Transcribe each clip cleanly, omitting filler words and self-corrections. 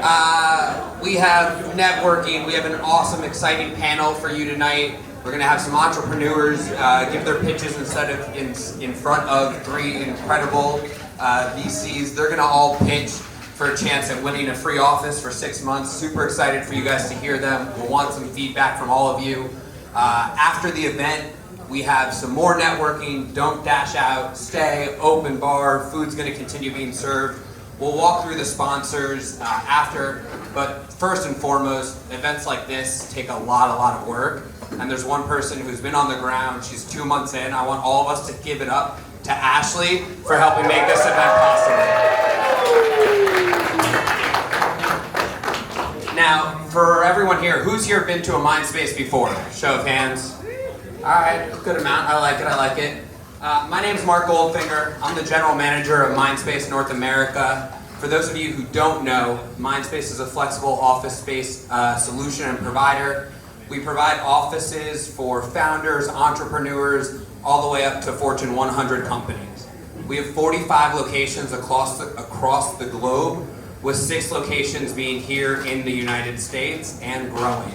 We have networking. We have an awesome, exciting panel for you tonight. We're going to have some entrepreneurs give their pitches instead of in front of three incredible VCs. They're going to all pitch for a chance at winning a free office for 6 months. Super excited for you guys to hear them. We'll want some feedback from all of you. After the event, we have some more networking. Don't dash out. Stay. Open bar. Food's going to continue being served. We'll walk through the sponsors after, but first and foremost, events like this take a lot of work. And there's one person who's been on the ground. She's 2 months in. I want all of us to give it up to Ashley for helping make this event possible. Now, for everyone here, who's here been to a Mindspace before? Show of hands. All right, good amount. I like it. My name is Mark Goldfinger. I'm the general manager of Mindspace North America. For those of you who don't know, Mindspace is a flexible office space solution and provider. We provide offices for founders, entrepreneurs, all the way up to Fortune 100 companies. We have 45 locations across the globe, with 6 locations being here in the United States and growing.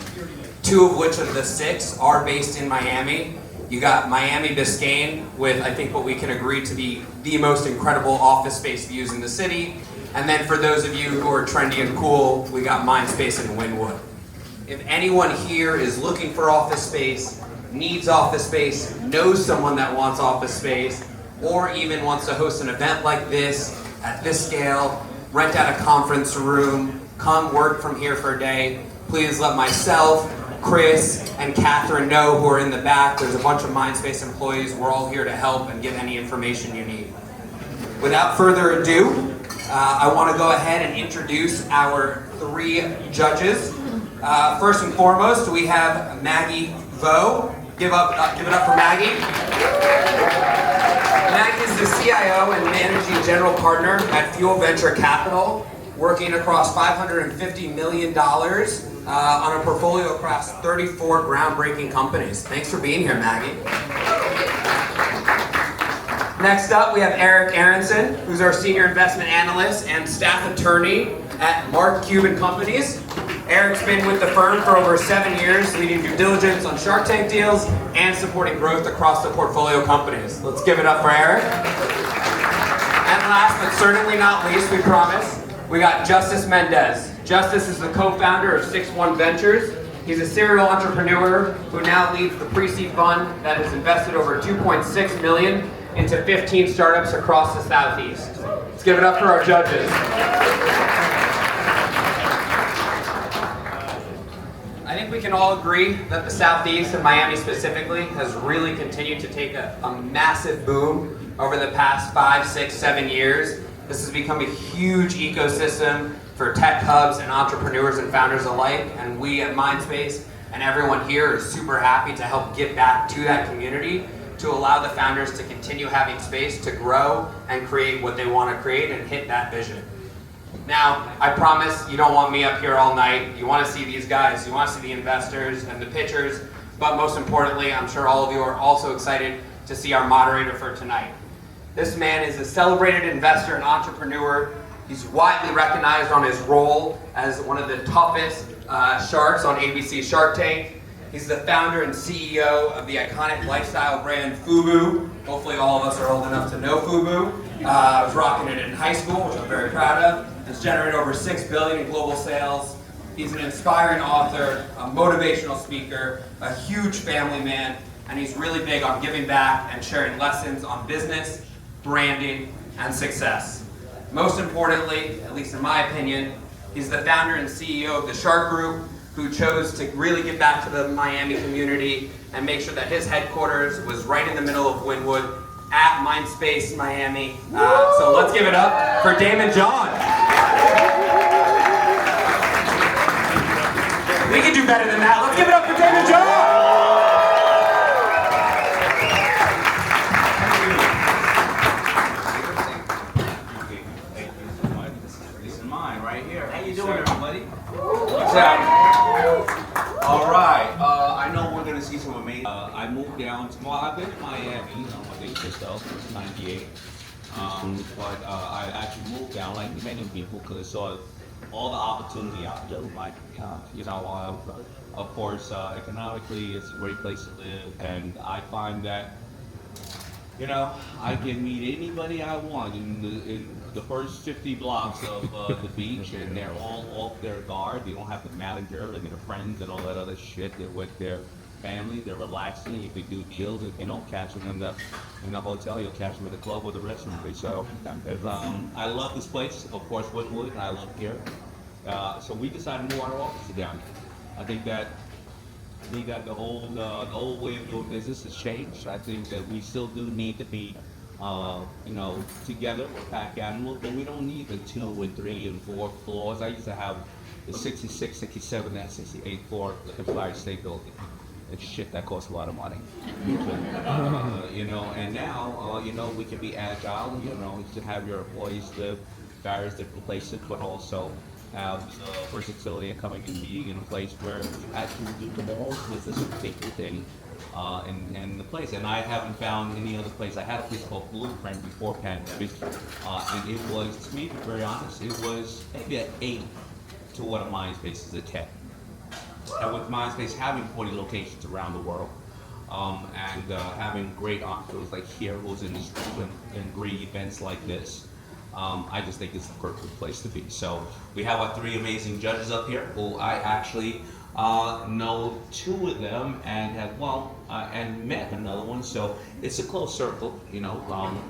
2 of which of the 6 are based in Miami. You got Miami Biscayne with, I think, what we can agree to be the most incredible office space views in the city. And then for those of you who are trendy and cool, we got Mindspace in Wynwood. If anyone here is looking for office space, needs office space, knows someone that wants office space, or even wants to host an event like this, at this scale, rent out a conference room, come work from here for a day, please let myself, Chris, and Catherine know, who are in the back. There's a bunch of Mindspace employees. We're all here to help and give any information you need. Without further ado, I want to go ahead and introduce our 3 judges. First and foremost, we have Maggie Vo. Give it up for Maggie. Maggie is the CIO and Managing General Partner at Fuel Venture Capital, working across $550 million on a portfolio across 34 groundbreaking companies. Thanks for being here, Maggie. Next up, we have Eric Aronson, who's our Senior Investment Analyst and Staff Attorney at Mark Cuban Companies. Eric's been with the firm for over 7 years, leading due diligence on Shark Tank deals and supporting growth across the portfolio companies. Let's give it up for Eric. And last but certainly not least, we promise, we got Justice Mendez. Justice is the co-founder of 61 Ventures. He's a serial entrepreneur who now leads the pre-seed fund that has invested over $2.6 million into 15 startups across the Southeast. Let's give it up for our judges. I think we can all agree that the Southeast, and Miami specifically, has really continued to take a massive boom over the past 5, 6, 7 years. This has become a huge ecosystem for tech hubs and entrepreneurs and founders alike, and we at Mindspace and everyone here is super happy to help give back to that community to allow the founders to continue having space to grow and create what they want to create and hit that vision. Now, I promise you don't want me up here all night. You want to see these guys, you want to see the investors and the pitchers, but most importantly, I'm sure all of you are also excited to see our moderator for tonight. This man is a celebrated investor and entrepreneur. He's widely recognized on his role as one of the toughest sharks on ABC Shark Tank. He's the founder and CEO of the iconic lifestyle brand FUBU. Hopefully all of us are old enough to know FUBU. I was rocking it in high school, which I'm very proud of. It's generated over $6 billion in global sales. He's an inspiring author, a motivational speaker, a huge family man, and he's really big on giving back and sharing lessons on business, branding, and success. Most importantly, at least in my opinion, he's the founder and CEO of the Shark Group, who chose to really give back to the Miami community and make sure that his headquarters was right in the middle of Wynwood at Mindspace Miami. So let's give it up for Daymond John. We can do better than that. Let's give it up for Daymond John. All right. I know we're gonna see some amazing. I moved down. Well, I've been in Miami, I think since 98. But I actually moved down like many people because I saw all the opportunity out there. Like, of course, economically, it's a great place to live, and I find that, I can meet anybody I want in the first 50 blocks of the beach, and they're all off their guard. They don't have the manager and their friends and all that other shit. They're with their family. They're relaxing. You can do deals. If you don't catch them in the hotel, you'll catch them at the club or the restaurant. So I love this place. Of course, Woodwood, and I love here. So we decided to move our office down. I think that the old way of doing business has changed. I think that we still do need to be, together. We're pack animals, but we don't need the 2 and 3 and 4 floors. I used to have the 66, 67, and 68 floor of the Empire State Building. It's shit that costs a lot of money. And now, we can be agile, to have your employees live various different places, but also have versatility and coming and being in a place where you actually do the most business and people thing in the place. And I haven't found any other place. I had a place called Blueprint before pandemic, and it was, to be very honest, it was maybe an 8 to what a Mindspace is a 10. And with Mindspace having 40 locations around the world, and having great entrepreneurs like here who's in this room and great events like this, I just think it's the perfect place to be. So we have our 3 amazing judges up here who I actually know 2 of them and have and met another one. So it's a close circle.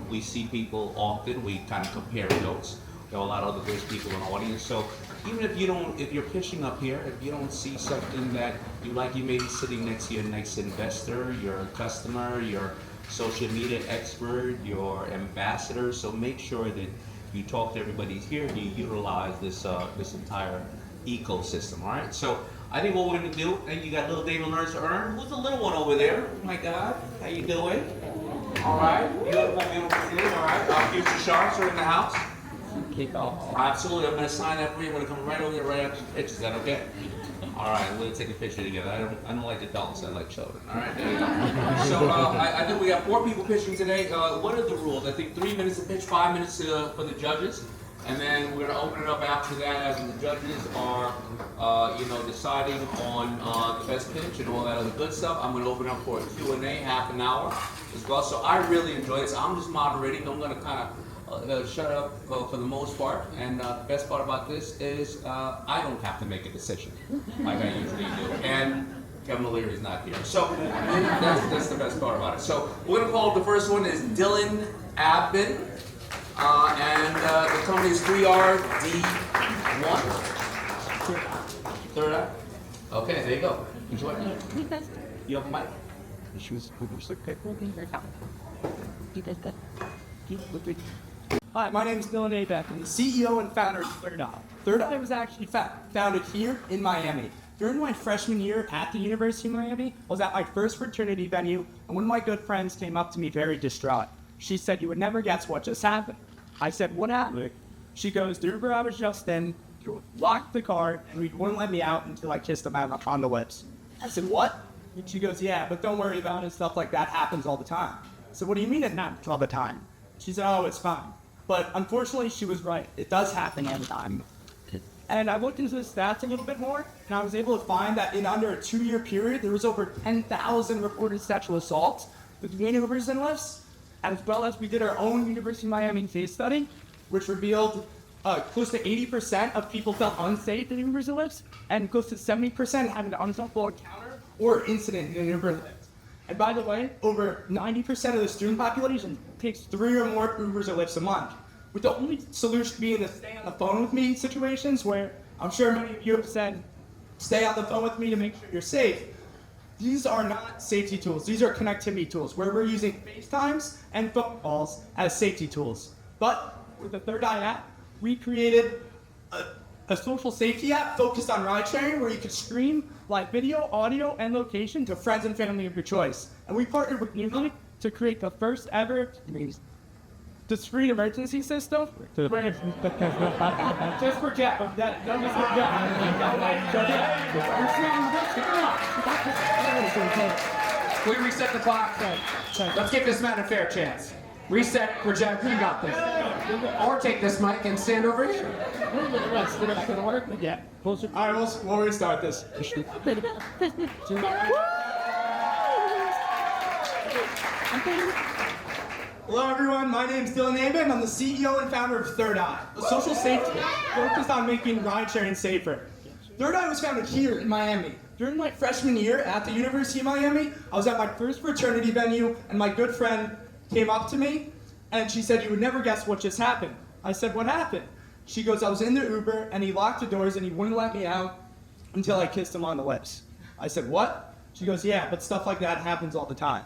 We see people often. We kind of compare notes. There are a lot of other great people in the audience. So even if you're pitching up here, if you don't see something that you like, you may be sitting next to your next investor, your customer, your social media expert, your ambassador. So make sure that you talk to everybody here and you utilize this entire ecosystem. All right. So I think what we're going to do, and you got little Daymond learns to earn. Who's the little one over there? Oh my God, how you doing? All right. Beautiful. All right. Our future sharks are in the house. Absolutely. I'm going to sign that for you. I'm going to come right over here, right after the pitch. Is that okay? All right, we're going to take a picture together. I don't like adults, I like children. All right, there you go. So I think we have 4 people pitching today. What are the rules? I think 3 minutes to pitch, 5 minutes for the judges. And then we're going to open it up after that as the judges are, deciding on the best pitch and all that other good stuff. I'm going to open up for a Q&A, half an hour as well. So I really enjoy this. I'm just moderating. I'm going to kind of shut up for the most part, and the best part about this is I don't have to make a decision like I usually do, and Kevin O'Leary's not here, so that's the best part about it. So we're going to call the first one is Dylan Abin, and the company is 3RD1. Third eye? Okay, there you go. Enjoy it. You have a mic? Hi, my name is Dylan Abeck. I'm the CEO and founder of Third Eye. Third Eye was actually founded here in Miami. During my freshman year at the University of Miami, I was at my first fraternity venue, and one of my good friends came up to me very distraught. She said, "You would never guess what just happened." I said, "What happened?" She goes, "The Uber I was just in locked the car, and he wouldn't let me out until I kissed him out on the lips." I said, "What?" And she goes, "Yeah, but don't worry about it. Stuff like that happens all the time." I said, "What do you mean it happens all the time?" She said, "Oh, it's fine." But unfortunately, she was right. It does happen all the time. And I looked into the stats a little bit more, and I was able to find that in under a 2-year period, there was over 10,000 reported sexual assaults between Ubers and Lyfts, as well as we did our own University of Miami case study, which revealed close to 80% of people felt unsafe in Ubers and Lyfts, and close to 70% had an unacceptable encounter or incident in an Uber and Lyft. And by the way, over 90% of the student population takes 3 or more Ubers or Lyfts a month, with the only solution being to stay on the phone with me situations where I'm sure many of you have said, "Stay on the phone with me to make sure you're safe." These are not safety tools. These are connectivity tools, where we're using FaceTimes and phone calls as safety tools. But with the Third Eye app, we created a social safety app focused on ride sharing, where you could stream live video, audio, and location to friends and family of your choice. And we partnered with Newly to create the first ever discrete emergency system. Just for Jeff. Can we reset the clock? Let's give this man a fair chance. Reset, project, you got this. Or take this mic and stand over here. Yeah. All right, we'll restart this. Hello everyone, my name is Daymond. I'm the CEO and founder of Third Eye, a social safety focused on making ride sharing safer. Third Eye was founded here in Miami. During my freshman year at the University of Miami, I was at my first fraternity venue and my good friend came up to me and she said, "You would never guess what just happened." I said, "What happened?" She goes, "I was in the Uber and he locked the doors and he wouldn't let me out until I kissed him on the lips." I said, "What?" She goes, "Yeah, but stuff like that happens all the time."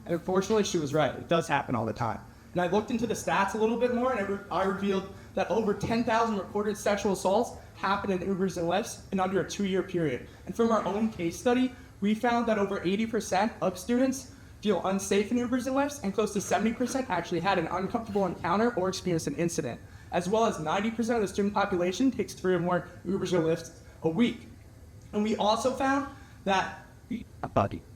And unfortunately, she was right. It does happen all the time. And I looked into the stats a little bit more, and I revealed that over 10,000 reported sexual assaults happen in Ubers and Lyfts in under a 2-year period. And from our own case study, we found that over 80% of students feel unsafe in Ubers and Lyfts, and close to 70% actually had an uncomfortable encounter or experienced an incident, as well as 90% of the student population takes 3 or more Ubers or Lyfts a week. And we also found that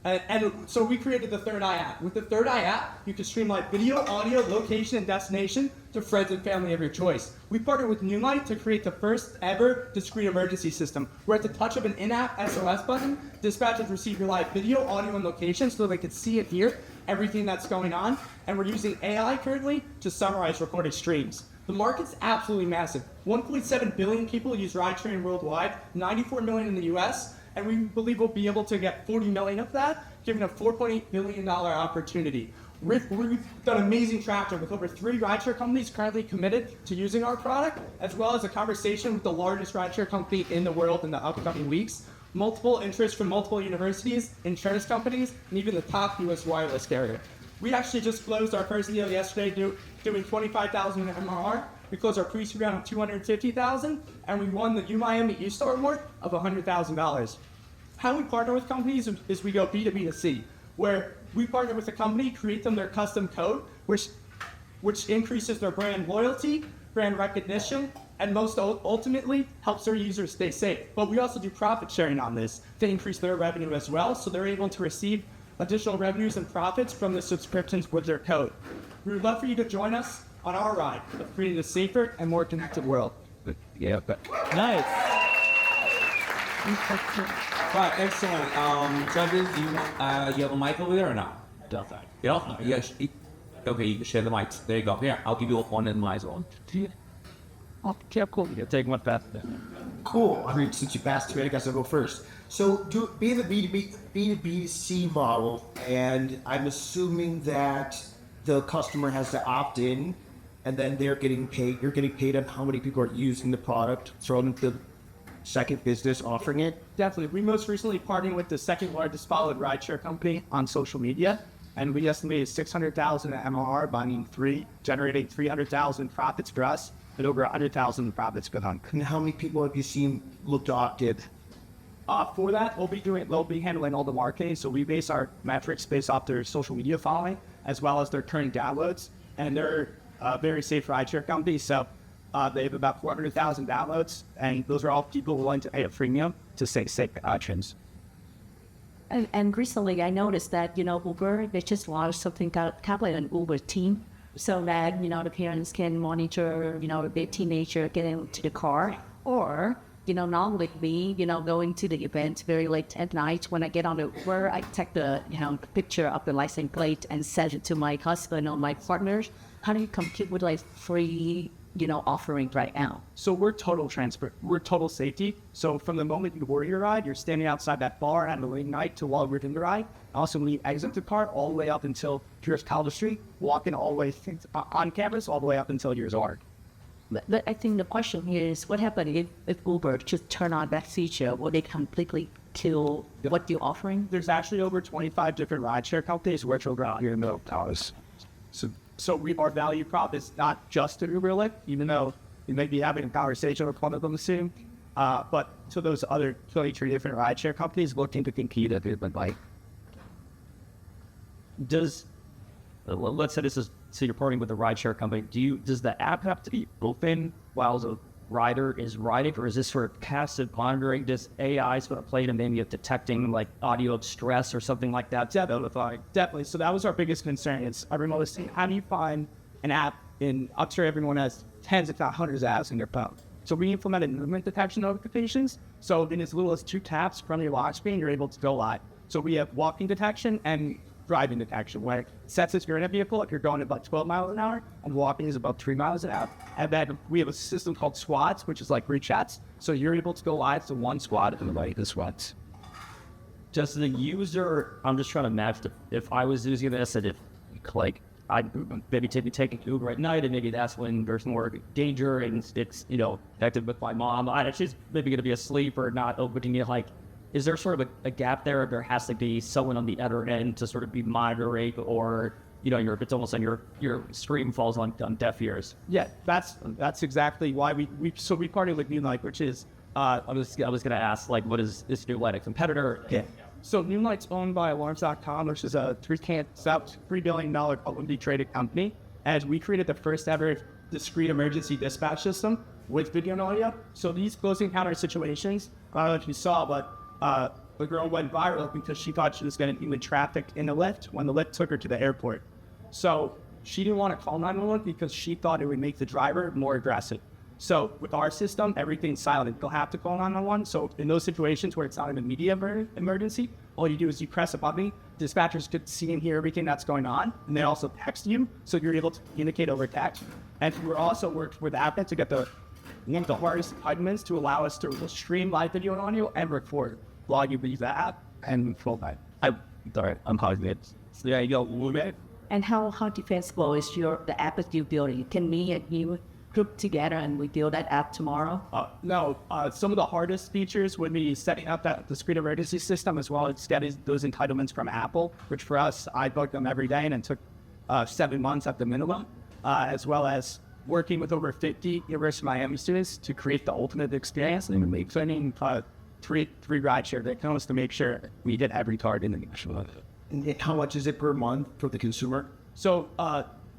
and so we created the Third Eye app. With the Third Eye app, you can stream live video, audio, location, and destination to friends and family of your choice. We partnered with Moonlight to create the first ever discrete emergency system, where at the touch of an in-app SOS button, dispatchers receive your live video, audio, and location so they can see and hear everything that's going on. And we're using AI currently to summarize recorded streams. The market's absolutely massive. 1.7 billion people use ride-sharing worldwide, 94 million in the US, and we believe we'll be able to get 40 million of that, giving a $4.8 billion opportunity. We've done amazing traction with over 3 rideshare companies currently committed to using our product, as well as a conversation with the largest rideshare company in the world in the upcoming weeks. Multiple interest from multiple universities, insurance companies, and even the top US wireless carrier. We actually just closed our first deal yesterday doing 25,000 in MRR. We closed our pre-seed round of 250,000, and we won the U Miami eStar Award of $100,000. How we partner with companies is we go B2B to C, where we partner with a company, create them their custom code, which increases their brand loyalty, brand recognition, and most ultimately helps their users stay safe. But we also do profit sharing on this to increase their revenue as well, so they're able to receive additional revenues and profits from the subscriptions with their code. We would love for you to join us on our ride of creating a safer and more connected world. Yeah. Nice. Right, excellent. Judges, do you have a mic over there or not? Yeah. Yes. Okay, you can share the mics. There you go. Here, I'll give you one in my zone. Oh, yeah, cool. Yeah, take one fast. Cool. I mean, since you passed me, I guess I'll go first. So, being the B2B2C model, and I'm assuming that the customer has to opt in, and then they're getting paid. You're getting paid on how many people are using the product, thrown into the second business offering it. Definitely. We most recently partnered with the second largest followed rideshare company on social media, and we estimated 600,000 MRR buying 3, generating 300,000 profits for us, and over 100,000 profits for them. And how many people have you seen look to opt in? For that, they'll be handling all the marketing. So we base our metrics based off their social media following, as well as their current downloads, and they're a very safe rideshare company. So they have about 400,000 downloads, and those are all people willing to pay a premium to stay safe in iTunes. And recently I noticed that, Uber, they just launched something called an Uber team, so that, the parents can monitor, their teenager getting into the car, or, not like me, going to the event very late at night. When I get on the Uber, I take the, picture of the license plate and send it to my husband or my partners. How do you compete with free, offering right now? So we're total transfer. We're total safety. So from the moment you board your ride, you're standing outside that bar at the late night to while we're in the ride. Also, when you exit the car, all the way up until Pierce College Street, walking all the way on campus, all the way up until your Zard. But I think the question here is, what happens if Uber just turn on that feature? Will they completely kill what you're offering? There's actually over 25 different rideshare companies virtual ground here in the towers. So our value prop is not just an Uber Lyft, even though we may be having a conversation with one of them soon. But to those other 23 different rideshare companies looking to compete at the bike. Let's say this is, so you're partnering with a rideshare company. Does the app have to be open while the rider is riding, or is this sort of passive monitoring? Does AI sort of play to maybe of detecting like audio stress or something like that? Definitely. So that was our biggest concern. Is everyone was saying, how do you find an app I'm sure everyone has tens if not hundreds of apps in their phone. So we implemented movement detection notifications. So in as little as 2 taps from your lock screen, you're able to go live. So we have walking detection and driving detection, where it sets if you're in a vehicle, if you're going about 12 miles an hour, and walking is about 3 miles an hour. And then we have a system called squads, which is like group chats. So you're able to go live to one squad and like the squads. Does the user, I'm just trying to match if I was using this and if like I'd maybe taking Uber at night and maybe that's when there's more danger and it's, active with my mom. She's maybe going to be asleep or not opening it. Like, is there sort of a gap there? There has to be someone on the other end to sort of be monitoring, or it's almost like your screen falls on deaf ears. Yeah, that's exactly why we partnered with Moonlight, which is I was going to ask, like, what is this Moonlight, a competitor? Yeah. So Moonlight's owned by Alarms.com, which is a $3 billion publicly traded company. And we created the first ever discrete emergency dispatch system with video and audio. So these close encounter situations, I don't know if you saw, but the girl went viral because she thought she was going to be trafficked in the lift when the lift took her to the airport. So she didn't want to call 911 because she thought it would make the driver more aggressive. So with our system, everything's silent. You'll have to call 911. So in those situations where it's not an immediate emergency, all you do is you press a button. Dispatchers could see and hear everything that's going on, and they also text you, so you're able to communicate over text. And we're also worked with Apple to get one of the hardest impediments to allow us to stream live video and audio and record while you use the app and full time. I'm pausing it. So there you go. And how defensible is the app that you building? Can me and you group together and we build that app tomorrow? No, some of the hardest features would be setting up that discrete emergency system, as well as getting those entitlements from Apple, which for us, I booked them every day and it took 7 months at the minimum, as well as working with over 50 University of Miami students to create the ultimate experience and make training three rideshare vehicles to make sure we hit every target in the national. And how much is it per month for the consumer? So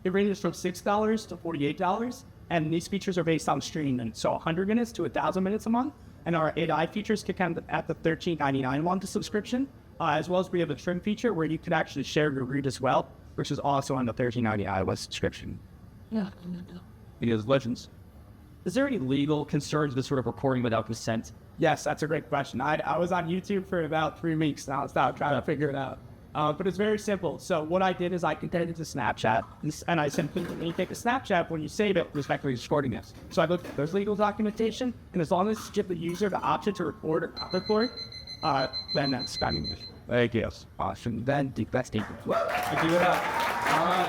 it ranges from $6 to $48. And these features are based on streaming, so 100 minutes to 1,000 minutes a month. And our AI features kick in at the $13.99 month subscription, as well as we have a trim feature where you can actually share your read as well, which is also on the $13.99 subscription. Yeah. Because legends. Is there any legal concerns with sort of reporting without consent? Yes, that's a great question. I was on YouTube for about 3 weeks now, trying to figure it out. But it's very simple. So what I did is I connected it to Snapchat, and I said, when you take a Snapchat, when you save it, respectively recording this. So I looked at there's legal documentation, and as long as you give the user the option to record or not record, then that's fine. Thank you. Awesome. Then that's deep. Give it up. All right,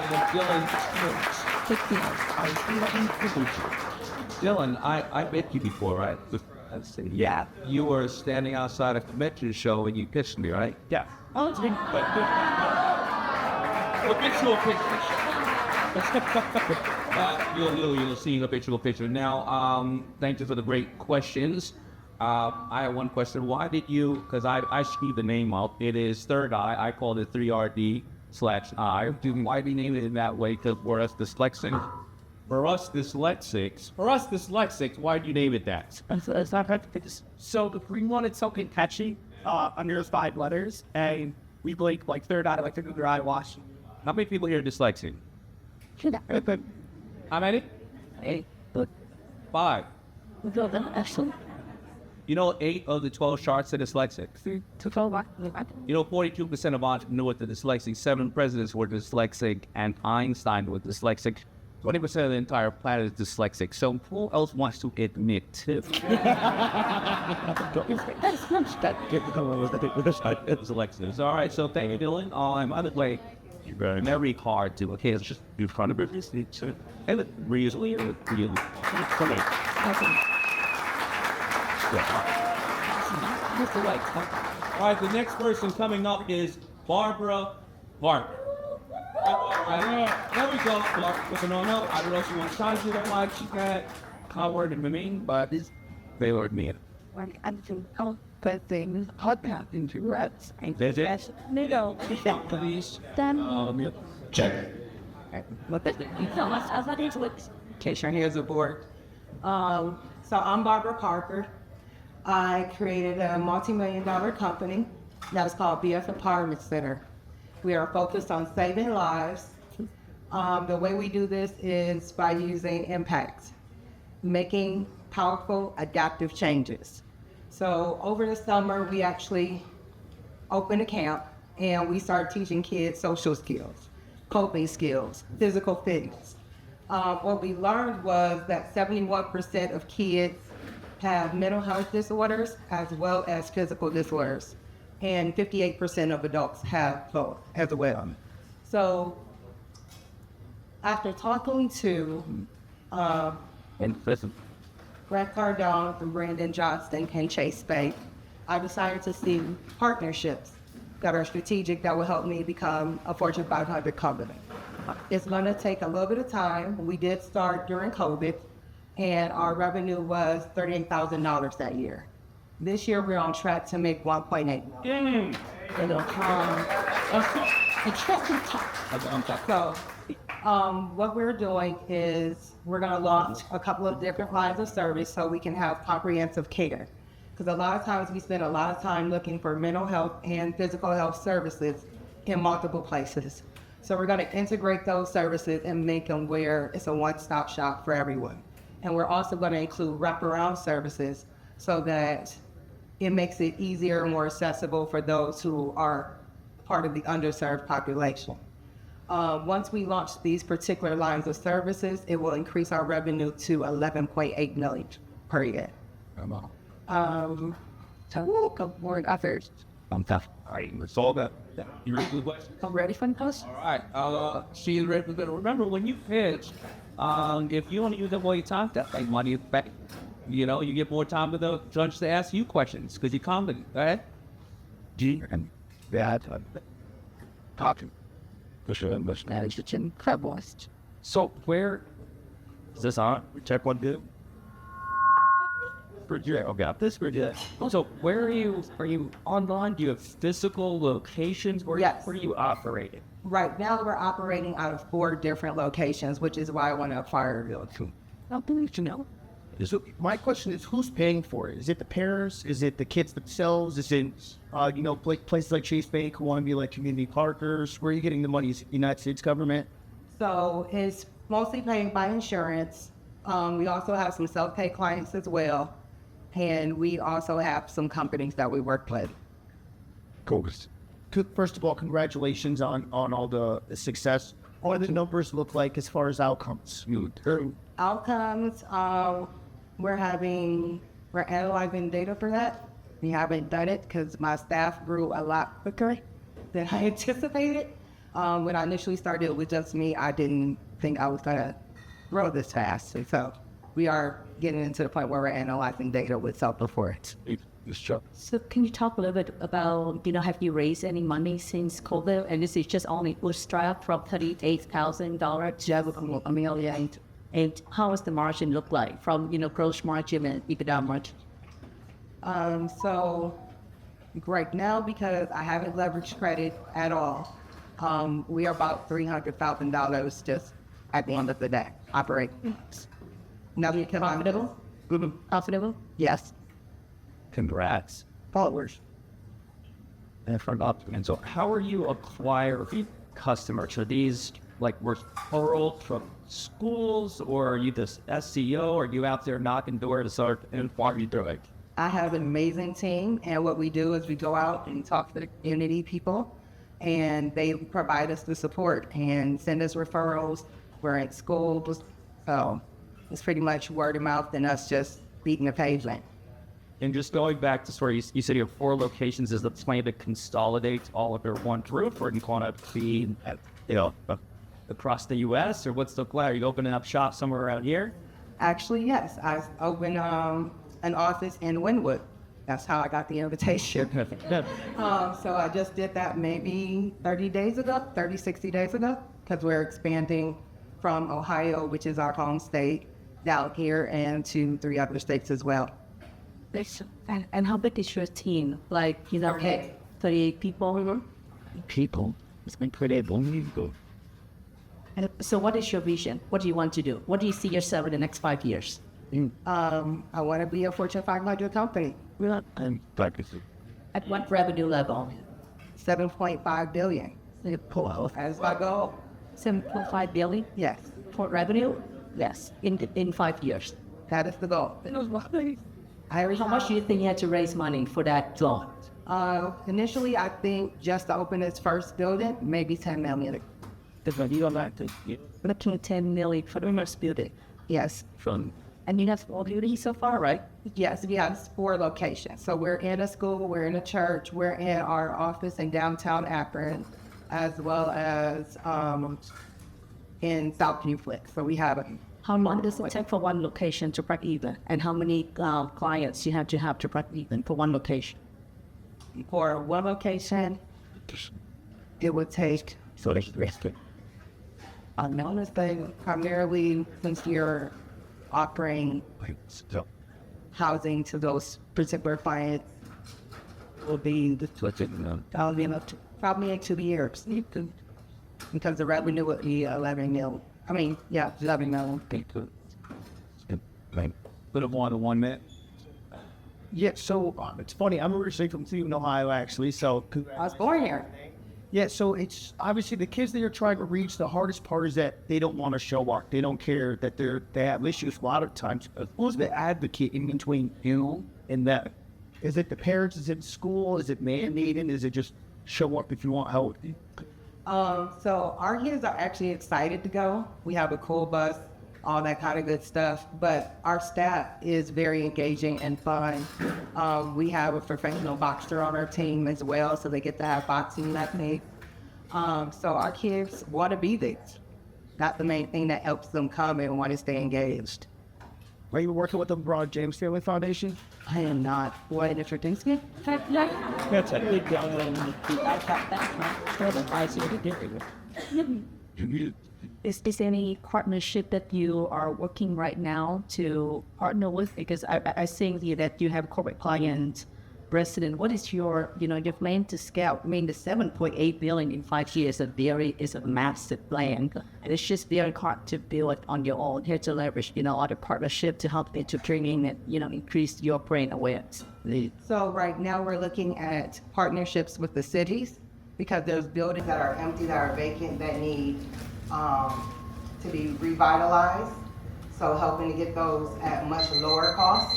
Dylan, I met you before, right? Yeah. You were standing outside a convention show and you pitched me, right? Yeah. Oh, it's been You'll see a picture. Now, thank you for the great questions. I have one question. Why did you, because I screwed the name up. It is Third Eye. I called it 3RD/I. Why did you name it in that way? Because we're us dyslexics. For us dyslexics, why do you name it that? It's not hard to pick. So we wanted something catchy under 5 letters, and we blink like Third Eye, like the Google Eye Wash. How many people here are dyslexic? How many? 5. You know, 8 of the 12 sharks are dyslexic. You know, 42% of entrepreneurs are dyslexic. 7 presidents were dyslexic, and Einstein was dyslexic. 20% of the entire planet is dyslexic. So who else wants to admit to dyslexic? All right, so thank you, Dylan. By the way, you're very hard to. Okay, it's just in front of it. And it really. All right, the next person coming up is Barbara Vark. There we go. Looking on up. I don't know if she wants to talk to you that much. She got Howard and me, but they were me. when I'm to help put things hot path into rats. There's it. No, Please. then Check. look at it. So much as I need to look. Okay, your hands aboard. So So I'm Barbara Parker. I created a multi-million-dollar company that is called BF Empowerment Center. We are focused on saving lives. The way we do this is by using impact, making powerful adaptive changes. So over the summer, we actually opened a camp and we started teaching kids social skills, coping skills, physical fitness. What we learned was that 71% of kids have mental health disorders as well as physical disorders, and 58% of adults have both as well. So after talking to And listen, Grant Cardone and Brandon Johnston and Chase Spade, I decided to see partnerships that are strategic that will help me become a Fortune 500 company. It's going to take a little bit of time. We did start during COVID, and our revenue was $38,000 that year. This year, we're on track to make $1.8 million. So, what we're doing is we're going to launch a couple of different lines of service so we can have comprehensive care. Because a lot of times we spend a lot of time looking for mental health and physical health services in multiple places. So we're going to integrate those services and make them where it's a one-stop shop for everyone. And we're also going to include wraparound services so that it makes it easier and more accessible for those who are part of the underserved population. Once we launch these particular lines of services, it will increase our revenue to $11.8 million per year. More others. I'm tough. All right, let's solve that. You ready for the question? I'm ready for the post. All right. She's ready for the. Remember when you pitch, if you don't use up all your time, that's like money back. You know, you get more time with the judge to ask you questions because you're confident. All right. G and bad. Talking. That is such an incredible. so where is this on? Check one, two. Oh, got this. So where are you? Are you online? Do you have physical locations? Yes. Where are you operating? Right now, we're operating out of 4 different locations, which is why I want to acquire real estate. I believe you know. So my question is, who's paying for it? Is it the parents? Is it the kids themselves? Is it, places like Chase Bank who want to be like community partners? Where are you getting the money? Is it the United States government? So it's mostly paid by insurance. We also have some self-pay clients as well. And we also have some companies that we work with. Cool. First of all, congratulations on all the success. What do the numbers look like as far as outcomes? Outcomes, we're analyzing data for that. We haven't done it because my staff grew a lot quicker than I anticipated. When I initially started, it was just me. I didn't think I was gonna grow this fast. And so we are getting into the point where we're analyzing data with self-reports. So can you talk a little bit about, have you raised any money since COVID? And this is just only bootstrap from $38,000 to $1 million. And how does the margin look like from, gross margin and EBITDA margin? So right now, because I haven't leveraged credit at all, we are about $300,000 just at the end of the day operating. Nothing Profitable? Profitable? Yes. Congrats. Followers. And so how are you acquiring customers? Are these like referrals from schools, or are you this SEO? Are you out there knocking doors to start and what are you doing? I have an amazing team, and what we do is we go out and talk to the community people, and they provide us the support and send us referrals. We're at schools, so it's pretty much word of mouth and us just beating the pavement. And just going back to sort of, you said you have 4 locations. Is the plan to consolidate all under one roof, or do you want to be, across the U.S., or what's the plan? Are you opening up shop somewhere around here? Actually, yes. I opened an office in Wynwood. That's how I got the invitation. So I just did that maybe 60 days ago, because we're expanding from Ohio, which is our home state, down here and to 3 other states as well. And how big is your team? Like, Okay. 38 people? People. It's been pretty unbelievable. And so what is your vision? What do you want to do? What do you see yourself in the next 5 years? I want to be a Fortune 500 company. And practicing. At what revenue level? 7.5 billion. That's my goal. 7.5 billion Yes, for revenue? Yes, in 5 years. that is the goal. How much do you think you had to raise money for that goal? Initially, I think just to open its first building, maybe 10 million. Up to 10 million for the first building. Yes, And you have 4 buildings so far, right? yes, we have 4 locations. So we're in a school, we're in a church, we're in our office in downtown Akron, as well as in South Newflex. So we have How long does it take for one location to break even? And how many clients you have to break even for one location? for one location, it would take, I'm honest, primarily since you're offering housing to those particular clients, will be probably in 2 years. Because the revenue would be 11 mil. 11 mil. Little more than 1 minute. Yeah, so it's funny. I'm originally from Cleveland, Ohio, actually. So I was born here. yeah, so it's obviously the kids that you're trying to reach. The hardest part is that they don't want to show up. They don't care that they have issues. A lot of times, who's the advocate in between you and them? Is it the parents? Is it school? Is it mandated? Is it just show up if you want help? So our kids are actually excited to go. We have a cool bus, all that kind of good stuff. But our staff is very engaging and fun. We have a professional boxer on our team as well, so they get to have boxing that day. So our kids want to be there. That's the main thing that helps them come and want to stay engaged. Are you working with the Broad James Family Foundation? I am not. What introduce me? That's a big Is there any partnership that you are working right now to partner with? Because I think here that you have corporate clients, President. What is your plan to scale? I mean, the 7.8 billion in 5 years is a massive plan, and it's just very hard to build it on your own. Here to leverage, other partnership to help into training and increase your brand awareness. So right now we're looking at partnerships with the cities because there's buildings that are empty, that are vacant, that need to be revitalized. So helping to get those at much lower cost.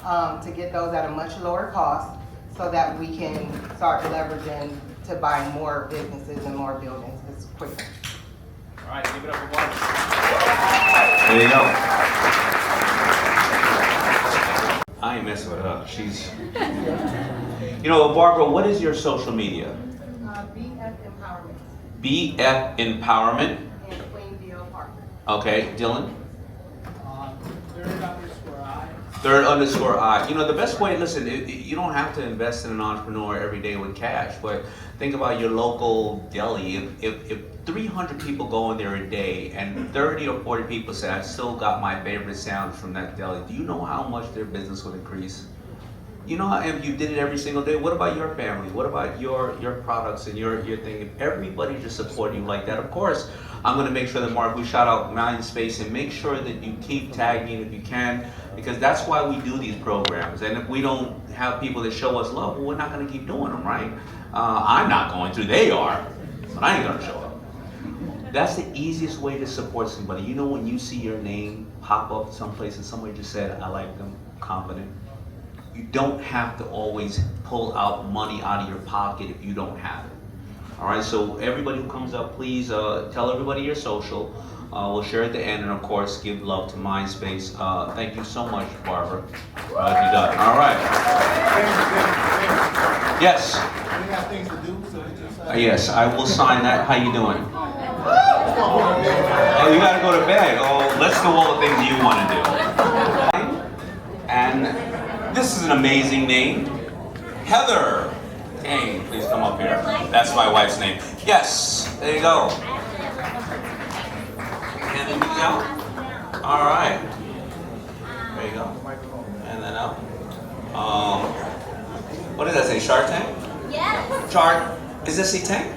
To get those at a much lower cost so that we can start leveraging to buy more businesses and more buildings as quicker. All right, give it up for Barbara. There you go. I ain't messing with her. She's... Barbara, what is your social media? BF Empowerment BF Empowerment. and Queen Deal Partner. Okay, Dylan? Third_I. The best way, listen, you don't have to invest in an entrepreneur every day with cash, but think about your local deli. If 300 people go in there a day and 30 or 40 people say, I still got my favorite sandwich from that deli, do you know how much their business would increase? You know how if you did it every single day, what about your family? What about your products and your thing? If everybody just supported you like that, of course, I'm going to make sure that, Mark, we shout out Mindspace and make sure that you keep tagging if you can, because that's why we do these programs. And if we don't have people that show us love, well, we're not going to keep doing them, right? I'm not going to. They are. But I ain't going to show up. That's the easiest way to support somebody. When you see your name pop up someplace and somebody just said, I like them, confident. You don't have to always pull out money out of your pocket if you don't have it. All right, so everybody who comes up, please tell everybody your social. We'll share at the end, and of course, give love to Mindspace. Thank you so much, Barbara. You done. All right. Yes. We have things to do, so we just Yes, I will sign that. How you doing? Oh, you gotta go to bed. Oh, let's do all the things you want to do. And this is an amazing name, Heather. Hey, please come up here. That's my wife's name. Yes, there you go. And then you go. All right. There you go. And then up. What does that say? Shark Tank? Yes. Shark. Is this a tank?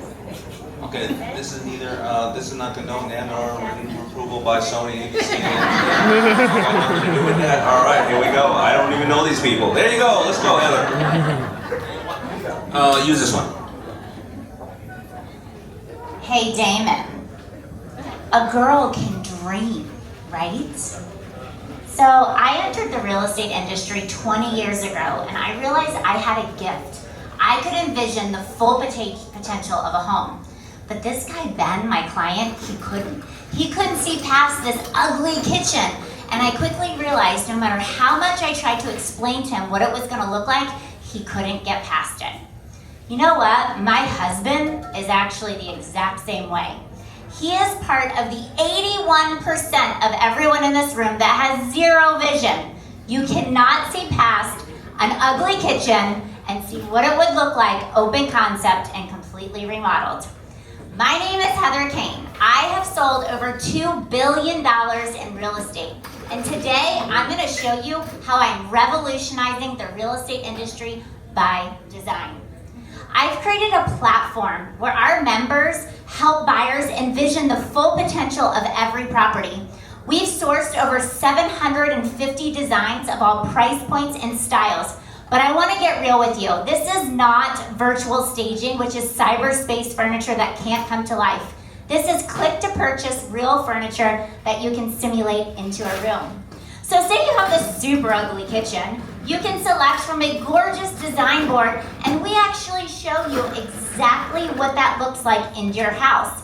Okay, this is neither, this is not condoned and or approval by Sony, ABC. Got nothing to do with that. All right, here we go. I don't even know these people. There you go. Let's go, Heather. Use this one. Hey, Daymond. A girl can dream, right? So I entered the real estate industry 20 years ago, and I realized I had a gift. I could envision the full potential of a home. But this guy, Ben, my client, he couldn't. He couldn't see past this ugly kitchen. And I quickly realized no matter how much I tried to explain to him what it was gonna look like, he couldn't get past it. You know what? My husband is actually the exact same way. He is part of the 81% of everyone in this room that has zero vision. You cannot see past an ugly kitchen and see what it would look like, open concept and completely remodeled. My name is Heather Kane. I have sold over $2 billion in real estate. And today I'm gonna show you how I'm revolutionizing the real estate industry by design. I've created a platform where our members help buyers envision the full potential of every property. We've sourced over 750 designs of all price points and styles. But I want to get real with you. This is not virtual staging, which is cyberspace furniture that can't come to life. This is click to purchase real furniture that you can simulate into a room. So say you have this super ugly kitchen, you can select from a gorgeous design board and we actually show you exactly what that looks like in your house.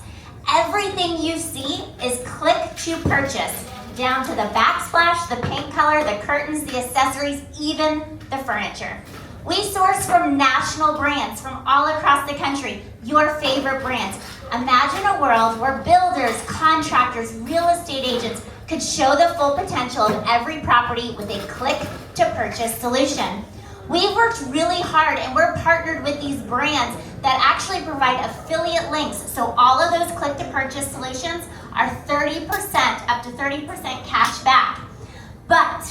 Everything you see is click to purchase, down to the backsplash, the paint color, the curtains, the accessories, even the furniture. We source from national brands from all across the country, your favorite brands. Imagine a world where builders, contractors, real estate agents could show the full potential of every property with a click-to-purchase solution. We've worked really hard and we're partnered with these brands that actually provide affiliate links, so all of those click-to-purchase solutions are 30%, up to 30% cash back. But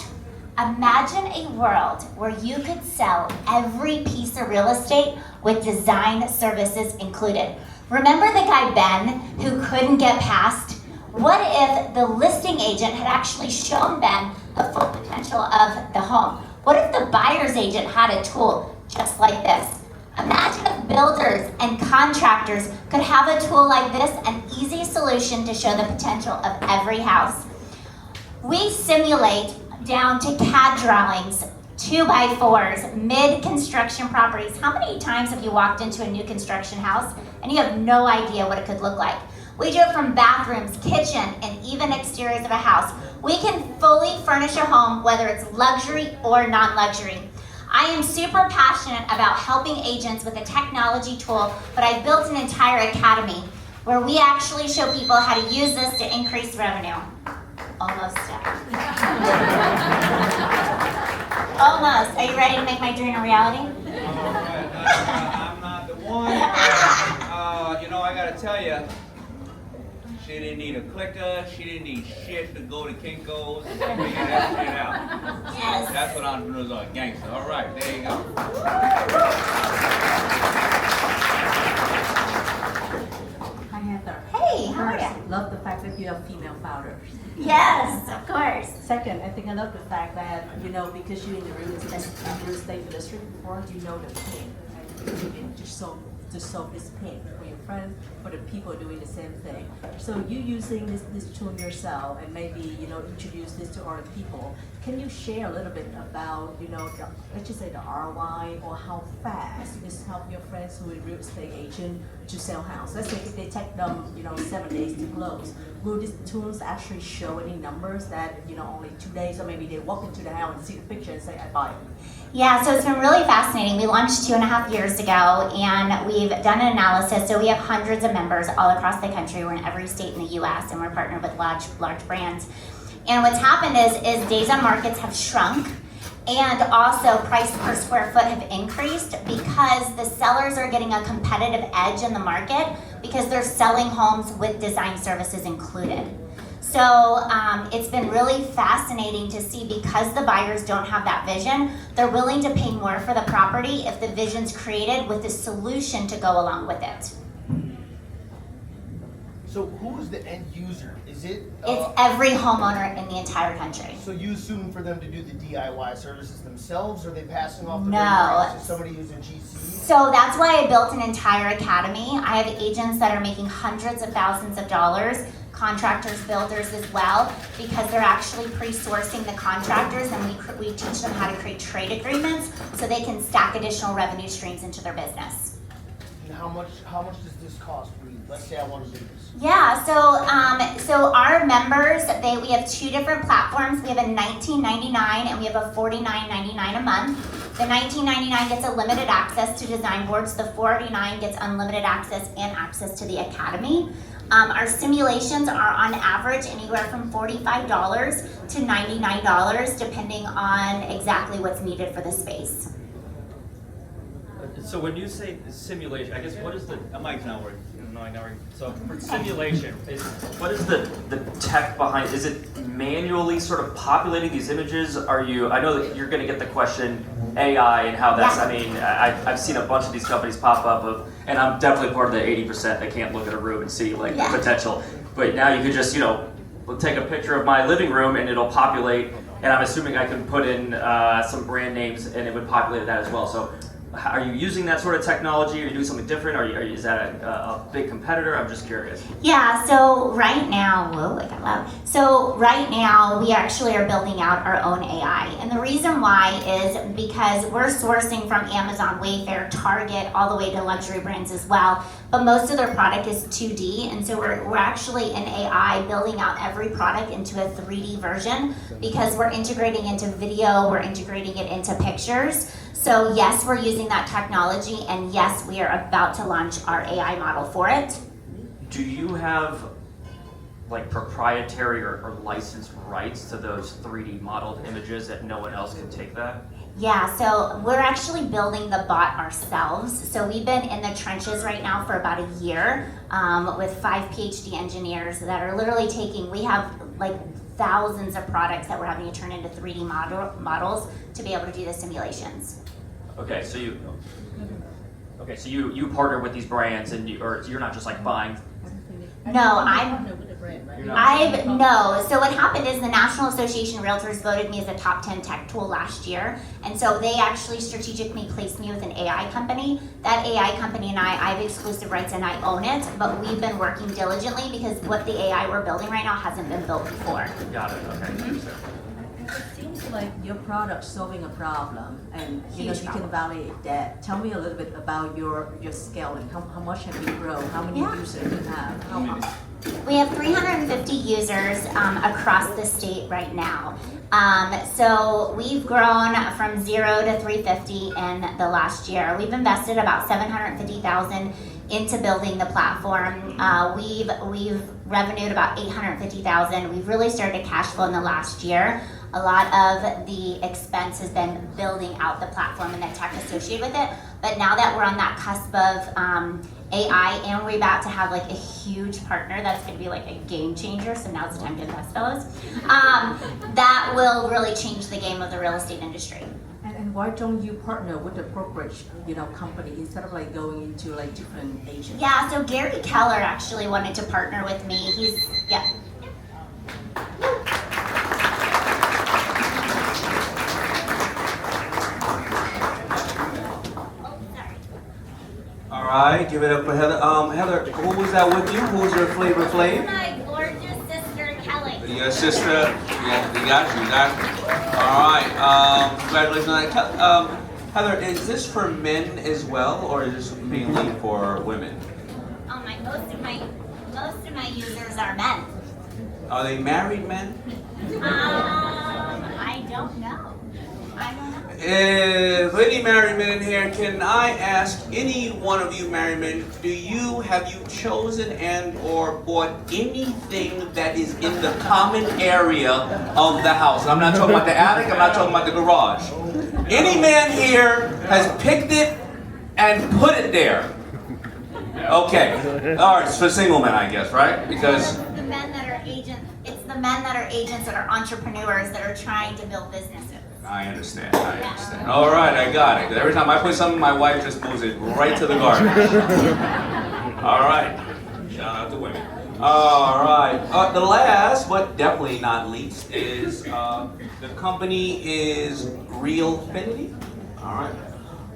imagine a world where you could sell every piece of real estate with design services included. Remember the guy Ben who couldn't get past? What if the listing agent had actually shown Ben the full potential of the home? What if the buyer's agent had a tool just like this? Imagine if builders and contractors could have a tool like this, an easy solution to show the potential of every house. We simulate down to CAD drawings, 2x4s, mid-construction properties. How many times have you walked into a new construction house and you have no idea what it could look like? We do it from bathrooms, kitchen, and even exteriors of a house. We can fully furnish a home, whether it's luxury or non-luxury. I am super passionate about helping agents with a technology tool, but I've built an entire academy where we actually show people how to use this to increase revenue. Almost done. Almost. Are you ready to make my dream a reality? I'm not the one. I gotta tell you, she didn't need a clicker. She didn't need shit to go to Kinko's and figure that shit out. Yes. That's what entrepreneurs are, gangster. All right, there you go. Hi, Heather. Hey, how are First, you? love the fact that you have female founders. Yes, of course. Second, I think I love the fact that, because you're in the real estate industry before, you know the pain. And you can just solve this pain for your friends, for the people doing the same thing. So you using this tool yourself and maybe, introduce this to other people. Can you share a little bit about, let's just say the ROI or how fast this help your friends who are real estate agent to sell house? Let's say if they take them, 7 days to close. Will these tools actually show any numbers that, only 2 days, or maybe they walk into the house and see the picture and say, I buy it? Yeah, so it's been really fascinating. We launched 2.5 years ago, and we've done an analysis. So we have hundreds of members all across the country. We're in every state in the U.S., and we're partnered with large brands. And what's happened is days on markets have shrunk, and also price per square foot have increased because the sellers are getting a competitive edge in the market because they're selling homes with design services included. So it's been really fascinating to see, because the buyers don't have that vision, they're willing to pay more for the property if the vision's created with the solution to go along with it. So who is the end user? Is it? It's every homeowner in the entire country. So you assume for them to do the DIY services themselves, or are they passing off the No. vendor to somebody who's a GC? So that's why I built an entire academy. I have agents that are making hundreds of thousands of dollars, contractors, builders as well, because they're actually pre-sourcing the contractors, and we teach them how to create trade agreements so they can stack additional revenue streams into their business. And how much does this cost me? Let's say I want to do this. Yeah, so our members, we have two different platforms. We have a $19.99 and we have a $49.99 a month. The $19.99 gets a limited access to design boards. The $49 gets unlimited access and access to the academy. Our simulations are on average anywhere from $45 to $99, depending on exactly what's needed for the space. So when you say simulation, I guess what is the mic's not working. no, I never. So for simulation, what is the tech behind? Is it manually sort of populating these images? Are you? I know that you're going to get the question AI and how that's. Yeah. I mean, I've seen a bunch of these companies pop up and I'm definitely part of the 80% that can't look at a room and see like the potential. But now you could just take a picture of my living room and it'll populate. And I'm assuming I can put in some brand names and it would populate that as well. So. Are you using that sort of technology? Are you doing something different? Is that a big competitor? I'm just curious. Yeah, so right now, whoa, I got loud. So right now, we actually are building out our own AI. And the reason why is because we're sourcing from Amazon, Wayfair, Target, all the way to luxury brands as well. But most of their product is 2D. And so we're actually in AI building out every product into a 3D version because we're integrating into video, we're integrating it into pictures. So yes, we're using that technology, and yes, we are about to launch our AI model for it. Do you have like proprietary or licensed rights to those 3D modeled images that no one else can take that? Yeah, so we're actually building the bot ourselves. So we've been in the trenches right now for about a year with 5 PhD engineers that are literally we have like thousands of products that we're having to turn into 3D models to be able to do the simulations. Okay, so you partner with these brands, and you're not just like buying. No, no. So what happened is the National Association of Realtors voted me as a top 10 tech tool last year, and so they actually strategically placed me with an AI company. That AI company and I have exclusive rights and I own it, but we've been working diligently because what the AI we're building right now hasn't been built before. Got it. Okay. It seems like your product solving a problem, and you can validate that. Tell me a little bit about your scaling. How much have you grown? How many users do you have? We have 350 users across the state right now. So we've grown from 0 to 350 in the last year. We've invested about $750,000 into building the platform. We've revenued about $850,000. We've really started to cash flow in the last year. A lot of the expense has been building out the platform and the tech associated with it. But now that we're on that cusp of AI, and we're about to have like a huge partner that's going to be like a game changer, so now's the time to invest, fellows. That will really change the game of the real estate industry. And why don't you partner with a brokerage, company instead of like going into like different agents? Yeah, so Gary Keller actually wanted to partner with me. All right, give it up for Heather. Heather, who was that with you? Who's your Flavor Flav? My gorgeous sister, Kelly. Your sister. Yeah, we got you. All right. Congratulations on that. Heather, is this for men as well, or is this mainly for women? Oh my! Most of my users are men. Are they married men? I don't know. If any married men in here, can I ask any one of you married men, have you chosen and or bought anything that is in the common area of the house? I'm not talking about the attic, I'm not talking about the garage. Any man here has picked it and put it there? Okay. All right, it's for single men, I guess, right? Because the men that are agents that are entrepreneurs that are trying to build businesses. I understand. All right, I got it. Every time I put something, my wife just moves it right to the garbage. All right. Shout out to women. All right. The last, but definitely not least, is the company is Realfinity. All right.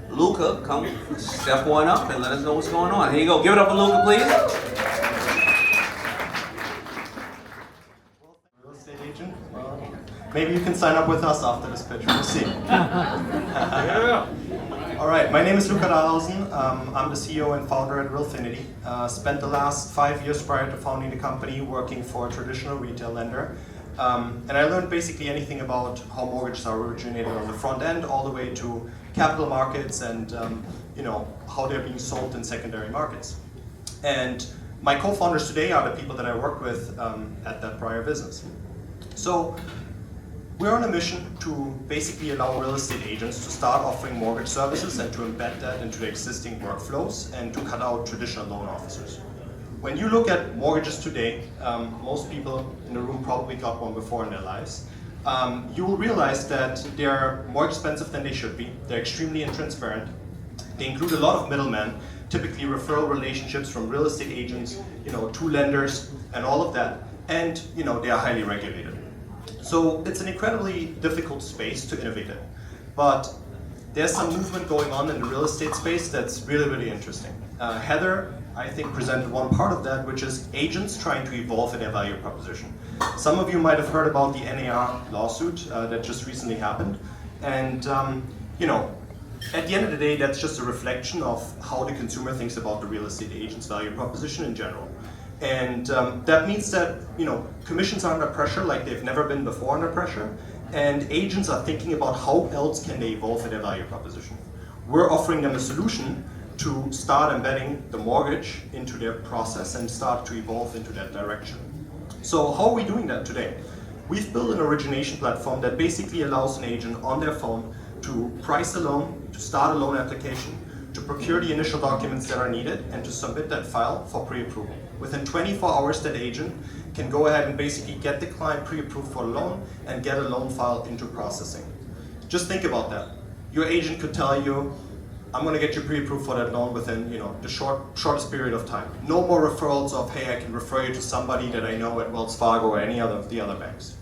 Luca, come step one up and let us know what's going on. Here you go. Give it up for Luca, please. Real estate agent. Maybe you can sign up with us after this pitch. We'll see. Yeah. All right, my name is Luca Dahlhausen. I'm the CEO and founder at Realfinity. Spent the last 5 years prior to founding the company working for a traditional retail lender. And I learned basically anything about how mortgages are originated on the front end all the way to capital markets and how they're being sold in secondary markets. And my co-founders today are the people that I worked with at that prior business. So we're on a mission to basically allow real estate agents to start offering mortgage services and to embed that into their existing workflows and to cut out traditional loan officers. When you look at mortgages today, most people in the room probably got one before in their lives. You will realize that they're more expensive than they should be. They're extremely intransparent. They include a lot of middlemen, typically referral relationships from real estate agents, to lenders and all of that. And they are highly regulated. So it's an incredibly difficult space to innovate in. But there's some movement going on in the real estate space that's really, really interesting. Heather, I think, presented one part of that, which is agents trying to evolve in their value proposition. Some of you might have heard about the NAR lawsuit that just recently happened. And, at the end of the day, that's just a reflection of how the consumer thinks about the real estate agent's value proposition in general. And that means that, commissions are under pressure like they've never been before under pressure. And agents are thinking about how else can they evolve in their value proposition. We're offering them a solution to start embedding the mortgage into their process and start to evolve into that direction. So how are we doing that today? We've built an origination platform that basically allows an agent on their phone to price a loan, to start a loan application, to procure the initial documents that are needed, and to submit that file for pre-approval. Within 24 hours, that agent can go ahead and basically get the client pre-approved for a loan and get a loan file into processing. Just think about that. Your agent could tell you, I'm going to get you pre-approved for that loan within the shortest period of time. No more referrals of, hey, I can refer you to somebody that I know at Wells Fargo or any other of the other banks.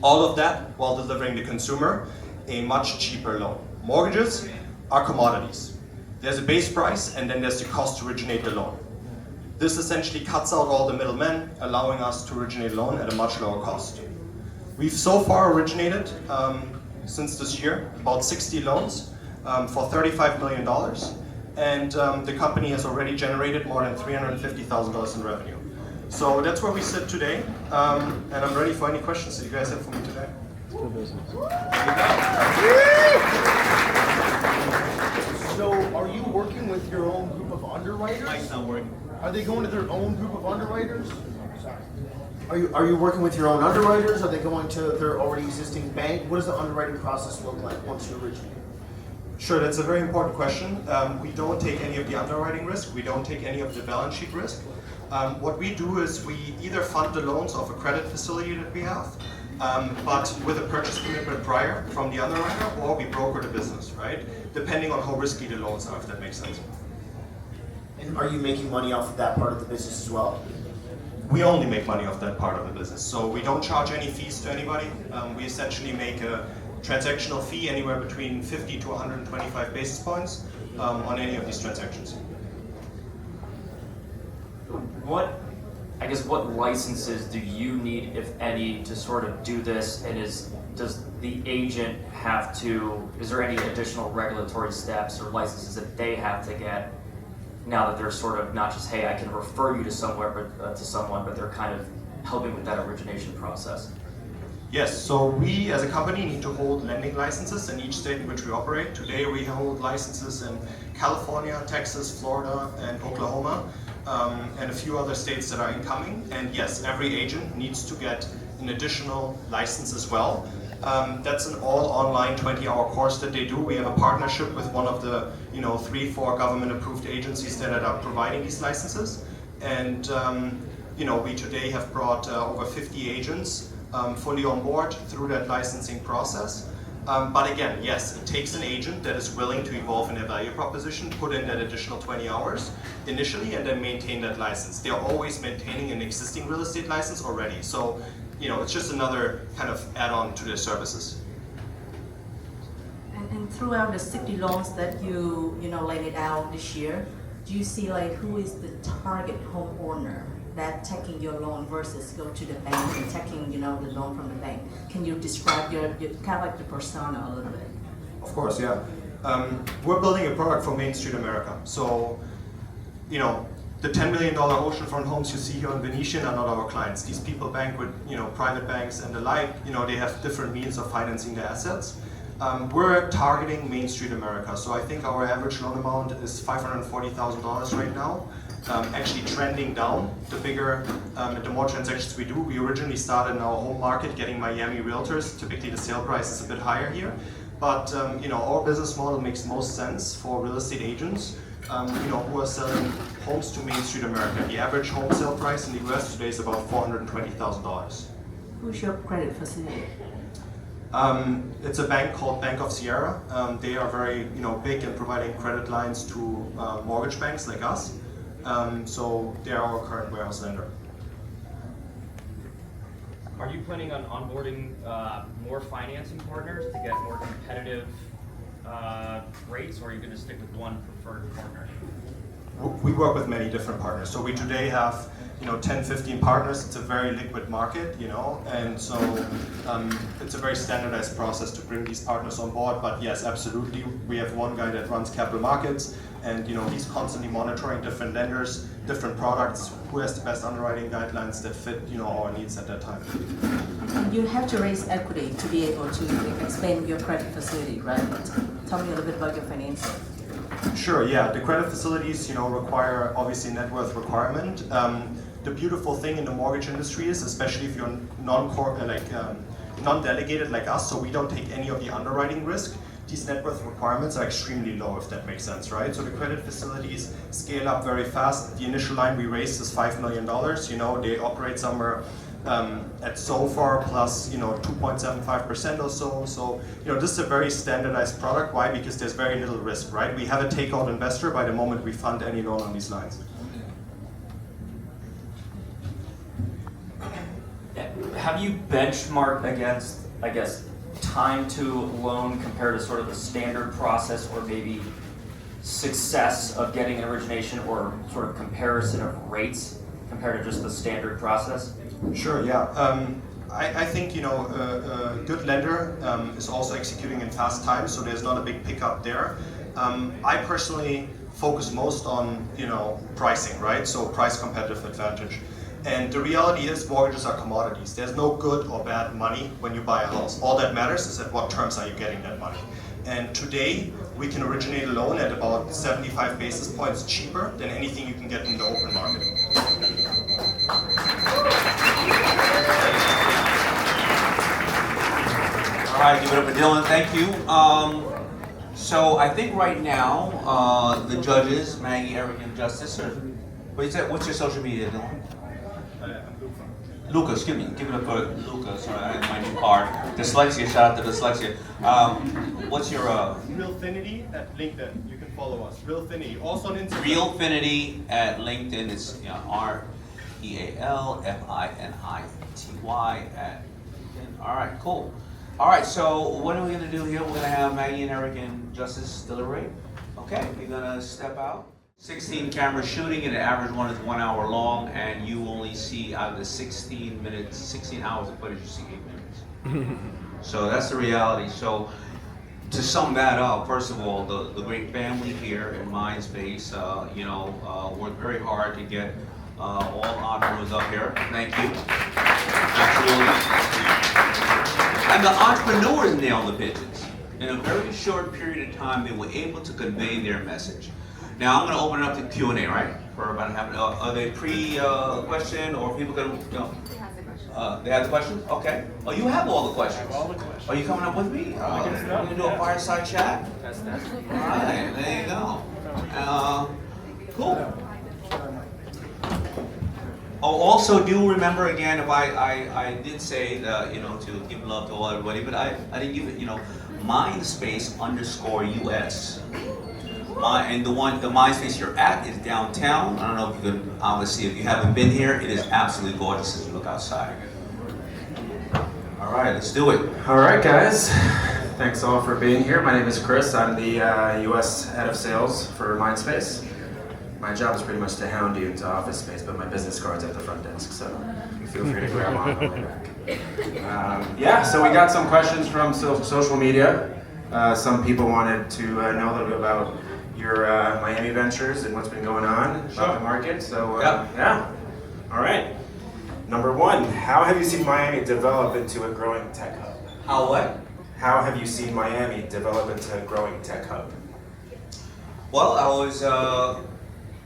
All of that while delivering the consumer a much cheaper loan. Mortgages are commodities. There's a base price and then there's the cost to originate the loan. This essentially cuts out all the middlemen, allowing us to originate a loan at a much lower cost. We've so far originated, since this year, about 60 loans for $35 million. And the company has already generated more than $350,000 in revenue. So that's where we sit today. And I'm ready for any questions that you guys have for me today. So, are you working with your own group of underwriters? Mike's not working. Are they going to their own group of underwriters? Are you working with your own underwriters? Are they going to their already existing bank? What does the underwriting process look like once you originate? Sure, that's a very important question. We don't take any of the underwriting risk. We don't take any of the balance sheet risk. What we do is we either fund the loans of a credit facility that we have, but with a purchase commitment prior from the underwriter, or we broker the business, right? Depending on how risky the loans are, if that makes sense. And are you making money off of that part of the business as well? We only make money off that part of the business. So we don't charge any fees to anybody. We essentially make a transactional fee anywhere between 50 to 125 basis points on any of these transactions. What licenses do you need, if any, to sort of do this? And does the agent have to, is there any additional regulatory steps or licenses that they have to get now that they're sort of not just, hey, I can refer you to somewhere, but to someone, but they're kind of helping with that origination process? Yes, so we as a company need to hold lending licenses in each state in which we operate. Today we hold licenses in California, Texas, Florida, and Oklahoma, and a few other states that are incoming. And yes, every agent needs to get an additional license as well. That's an all online 20-hour course that they do. We have a partnership with one of the 3-4 government approved agencies that are providing these licenses. And we today have brought over 50 agents fully on board through that licensing process. But again, yes, it takes an agent that is willing to evolve in their value proposition, put in that additional 20 hours initially, and then maintain that license. They're always maintaining an existing real estate license already. So, it's just another kind of add-on to their services. And throughout the 60 loans that you laid it out this year, do you see like who is the target homeowner that taking your loan versus go to the bank and taking the loan from the bank? Can you describe your kind of like the persona a little bit? Of course, yeah. We're building a product for Main Street America. So, the $10 million oceanfront homes you see here in Venetian are not our clients. These people bank with private banks and the like. They have different means of financing their assets. We're targeting Main Street America. So I think our average loan amount is $540,000 right now. Actually trending down. The bigger, the more transactions we do. We originally started in our home market getting Miami realtors. Typically the sale price is a bit higher here. But our business model makes most sense for real estate agents who are selling homes to Main Street America. The average home sale price in the US today is about $420,000. Who's your credit facility? It's a bank called Bank of Sierra. They are very big in providing credit lines to mortgage banks like us. So they are our current warehouse lender. Are you planning on onboarding more financing partners to get more competitive rates, or are you going to stick with one preferred partner? We work with many different partners. So we today have 10, 15 partners. It's a very liquid market, and so it's a very standardized process to bring these partners on board. But yes, absolutely, we have one guy that runs capital markets, and he's constantly monitoring different lenders, different products, who has the best underwriting guidelines that fit our needs at that time. And you have to raise equity to be able to expand your credit facility, right? Tell me a little bit about your financing. Sure, yeah. The credit facilities, require obviously net worth requirement. The beautiful thing in the mortgage industry is, especially if you're non-delegated like us, so we don't take any of the underwriting risk, these net worth requirements are extremely low, if that makes sense, right? So the credit facilities scale up very fast. The initial line we raised is $5 million. They operate somewhere at SOFR plus 2.75% or so. So this is a very standardized product. Why? Because there's very little risk, right? We have a takeout investor by the moment we fund any loan on these lines. Have you benchmarked against, I guess, time to loan compared to sort of the standard process, or maybe success of getting an origination, or sort of comparison of rates compared to just the standard process? Sure, yeah. I think a good lender is also executing in fast time, so there's not a big pickup there. I personally focus most on pricing, right? So price competitive advantage. And the reality is mortgages are commodities. There's no good or bad money when you buy a house. All that matters is at what terms are you getting that money. And today, we can originate a loan at about 75 basis points cheaper than anything you can get in the open market. All right, give it up for Dylan. Thank you. So I think right now, the judges, Maggie, Eric, and Justice, what's your social media, Dylan? Luca, excuse me. Give it up for Luca. Sorry, I have my new card. Dyslexia, shout out to Dyslexia. What's your... Realfinity at LinkedIn. You can follow us. Realfinity. Also on Instagram. Realfinity at LinkedIn. It's REALFINITY at LinkedIn. All right, cool. All right, so what are we going to do here? We're going to have Maggie and Eric and Justice deliberate. Okay, we're going to step out. 16 cameras shooting, and the average one is 1 hour long, and you only see out of the 16 hours of footage, you see 8 minutes. So that's the reality. So to sum that up, first of all, the great family here in Mindspace, worked very hard to get all entrepreneurs up here. Thank you. Absolutely. And the entrepreneurs nailed the pitches. In a very short period of time, they were able to convey their message. Now I'm going to open it up to Q&A, right? For everybody having, are they pre-question, or people can, they have the questions? Okay. Oh, you have all the questions. I have all the questions. Are you coming up with me? We're going to do a fireside chat? That's all right, there you go. Cool. Oh, also do remember again, if I did say that, to give love to everybody, but I didn't give it, Mindspace_US. And the Mindspace you're at is downtown. I don't know if you could obviously, if you haven't been here, it is absolutely gorgeous as you look outside. All right, let's do it. All right, guys. Thanks all for being here. My name is Chris. I'm the U.S. head of sales for Mindspace. My job is pretty much to hound you into office space, but my business card's at the front desk, so feel free to grab on the way back. Yeah, so we got some questions from social media. Some people wanted to know a little bit about your Miami ventures and what's been going on about the market. So yeah, all right. Number one, how have you seen Miami develop into a growing tech hub? How what? How have you seen Miami develop into a growing tech hub? Well, I was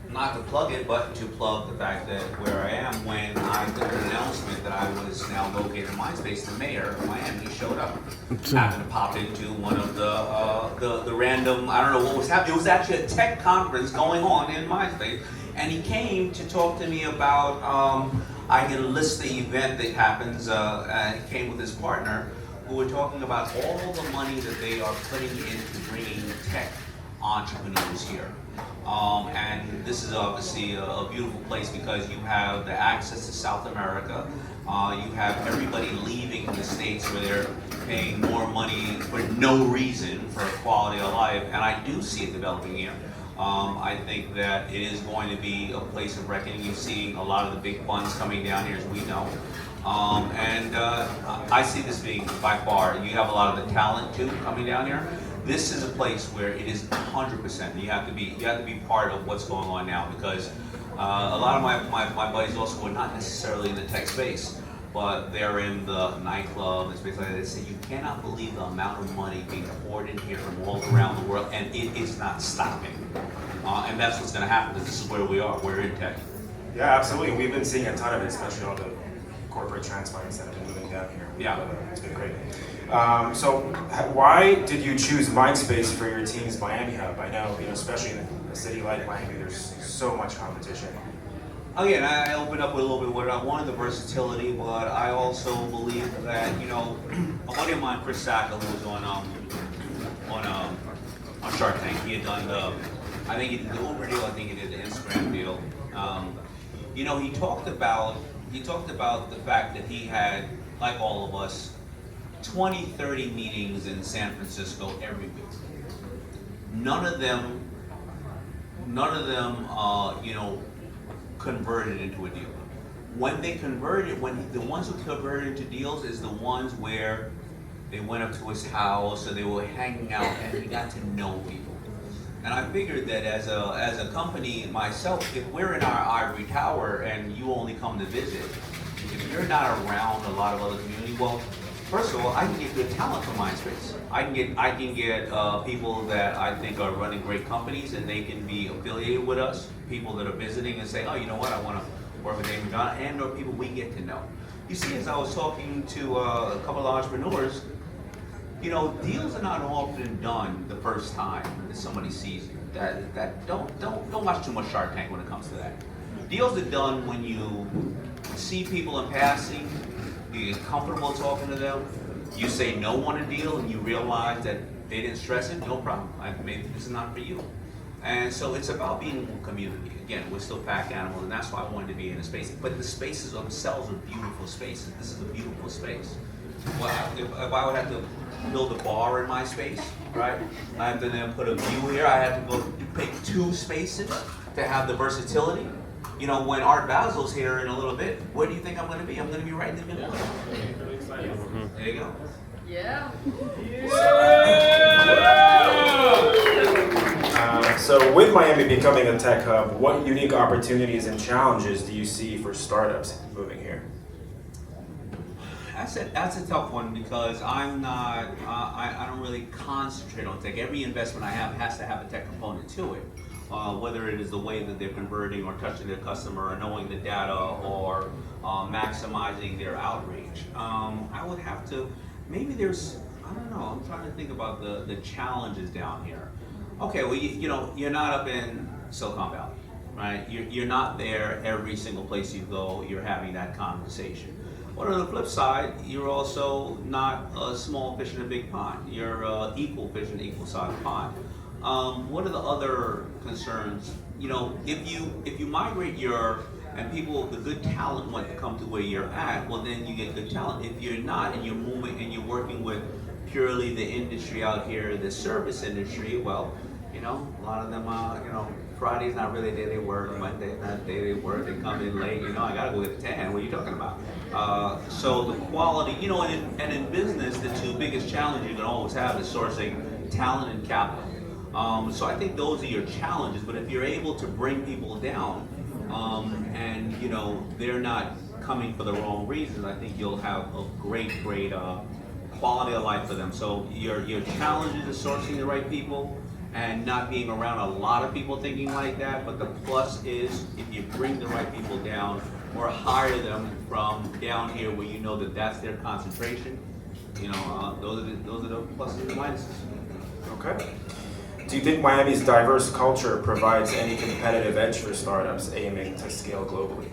not to plug it, but to plug the fact that where I am, when I did an announcement that I was now located in Mindspace, the mayor of Miami showed up. Happened to pop into one of the random, I don't know what was happening. It was actually a tech conference going on in Mindspace, and he came to talk to me about, I can list the event that happens, and he came with his partner, who were talking about all the money that they are putting into bringing tech entrepreneurs here. And this is obviously a beautiful place because you have the access to South America. You have everybody leaving the States where they're paying more money for no reason for quality of life. And I do see it developing here. I think that it is going to be a place of reckoning. You're seeing a lot of the big funds coming down here, as we know. I see this being by far, you have a lot of the talent too coming down here. This is a place where it is 100%. You have to be part of what's going on now because a lot of my buddies also are not necessarily in the tech space, but they're in the nightclub and space like that. They say you cannot believe the amount of money being poured in here from all around the world, and it is not stopping. And that's what's going to happen because this is where we are. We're in tech. Yeah, absolutely. We've been seeing a ton of it, especially all the corporate transplants that have been moving down here. Yeah, it's been great. So why did you choose Mindspace for your team's Miami hub? I know, especially in a city like Miami, there's so much competition. Again, I opened up with a little bit where I wanted the versatility, but I also believe that, a buddy of mine, Chris Sackler, who was on Shark Tank, he had done I think he did the Uber deal, I think he did the Instagram deal. He talked about the fact that he had, like all of us, 20, 30 meetings in San Francisco every week. None of them, converted into a deal. When they converted, the ones who converted into deals is the ones where they went up to his house or they were hanging out and he got to know people. And I figured that as a company myself, if we're in our ivory tower and you only come to visit, if you're not around a lot of other community, well, first of all, I can get good talent from Mindspace. I can get people that I think are running great companies and they can be affiliated with us, people that are visiting and say, oh, you know what, I want to work with Daymond John, and or people we get to know. You see, as I was talking to a couple of entrepreneurs, deals are not often done the first time that somebody sees you. Don't watch too much Shark Tank when it comes to that. Deals are done when you see people in passing, you get comfortable talking to them, you say no on a deal and you realize that they didn't stress it, no problem. Maybe this is not for you. And so it's about being in community. Again, we're still pack animals, and that's why I wanted to be in a space. But the spaces themselves are beautiful spaces. This is a beautiful space. Well, if I would have to build a bar in my space, right? I have to then put a view here. I have to go pick 2 spaces to have the versatility. When Art Basil's here in a little bit, where do you think I'm going to be? I'm going to be right in the middle. There you go. Yeah. So with Miami becoming a tech hub, what unique opportunities and challenges do you see for startups moving here? That's a tough one because I'm not, I don't really concentrate on tech. Every investment I have has to have a tech component to it. Whether it is the way that they're converting or touching their customer or knowing the data or maximizing their outreach. I would have to, maybe there's, I don't know, I'm trying to think about the challenges down here. Okay, well, you're not up in Silicon Valley, right? You're not there every single place you go, you're having that conversation. But on the flip side, you're also not a small fish in a big pond. You're equal fish in an equal sized pond. What are the other concerns? You know, if you migrate and the good talent want to come to where you're at, well then you get good talent. If you're not and you're moving and you're working with purely the industry out here, the service industry, well, you know, a lot of them, you know, Friday's not really the day they work, Monday's not the day they work, they come in late, you know, I gotta go at 10, what are you talking about? So the quality, you know, and in business, the two biggest challenges you can always have is sourcing talent and capital. So I think those are your challenges, but if you're able to bring people down, and you know, they're not coming for the wrong reasons, I think you'll have a great quality of life for them. So your challenge is sourcing the right people and not being around a lot of people thinking like that, but the plus is if you bring the right people down or hire them from down here where you know that that's their concentration, you know, those are the pluses and minuses. Okay. Do you think Miami's diverse culture provides any competitive edge for startups aiming to scale globally?